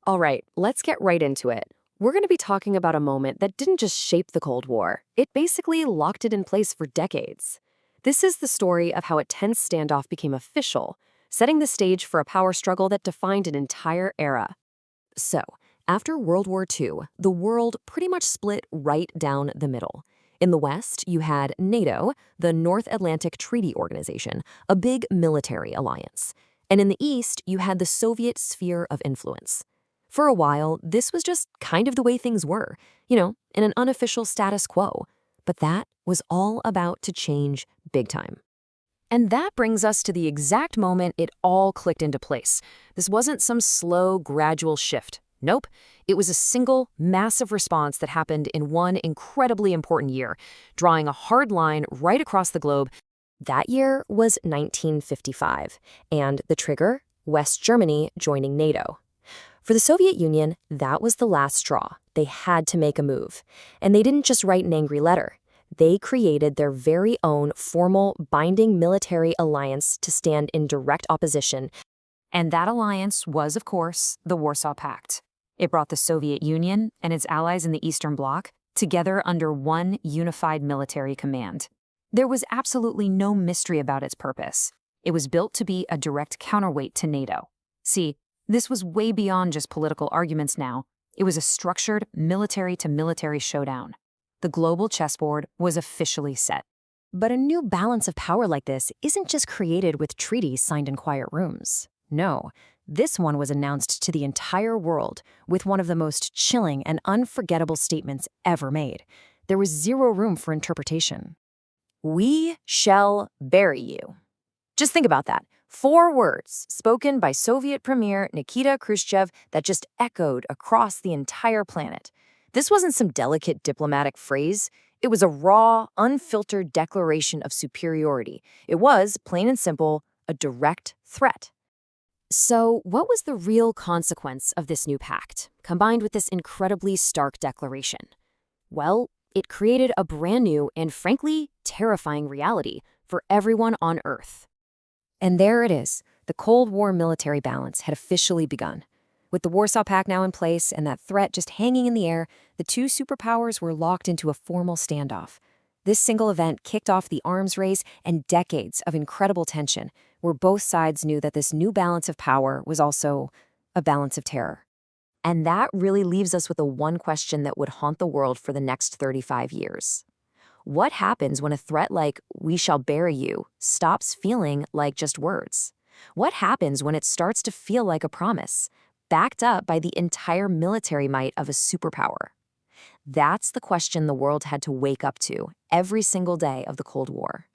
All right, let's get right into it. We're going to be talking about a moment that didn't just shape the Cold War, it basically locked it in place for decades. This is the story of how a tense standoff became official, setting the stage for a power struggle that defined an entire era. So, after World War II, the world pretty much split right down the middle. In the West, you had NATO, the North Atlantic Treaty Organization, a big military alliance. And in the East, you had the Soviet sphere of influence. For a while, this was just kind of the way things were, in an unofficial status quo. But that was all about to change big time. And that brings us to the exact moment it all clicked into place. This wasn't some slow, gradual shift. Nope. It was a single, massive response that happened in one incredibly important year, drawing a hard line right across the globe. That year was 1955, and the trigger, West Germany joining NATO. For the Soviet Union, that was the last straw. They had to make a move. And they didn't just write an angry letter. They created their very own formal, binding military alliance to stand in direct opposition. And that alliance was, of course, the Warsaw Pact. It brought the Soviet Union and its allies in the Eastern Bloc together under one unified military command. There was absolutely no mystery about its purpose. It was built to be a direct counterweight to NATO. See, this was way beyond just political arguments now. It was a structured military-to-military showdown. The global chessboard was officially set. But a new balance of power like this isn't just created with treaties signed in quiet rooms. No, this one was announced to the entire world with one of the most chilling and unforgettable statements ever made. There was zero room for interpretation. We shall bury you. Just think about that. 4 words spoken by Soviet Premier Nikita Khrushchev that just echoed across the entire planet. This wasn't some delicate diplomatic phrase. It was a raw, unfiltered declaration of superiority. It was, plain and simple, a direct threat. So, what was the real consequence of this new pact, combined with this incredibly stark declaration? Well, it created a brand new and, frankly, terrifying reality for everyone on Earth. And there it is. The Cold War military balance had officially begun. With the Warsaw Pact now in place and that threat just hanging in the air, the two superpowers were locked into a formal standoff. This single event kicked off the arms race and decades of incredible tension, where both sides knew that this new balance of power was also a balance of terror. And that really leaves us with the one question that would haunt the world for the next 35 years. What happens when a threat like, "we shall bury you," stops feeling like just words? What happens when it starts to feel like a promise, backed up by the entire military might of a superpower? That's the question the world had to wake up to every single day of the Cold War.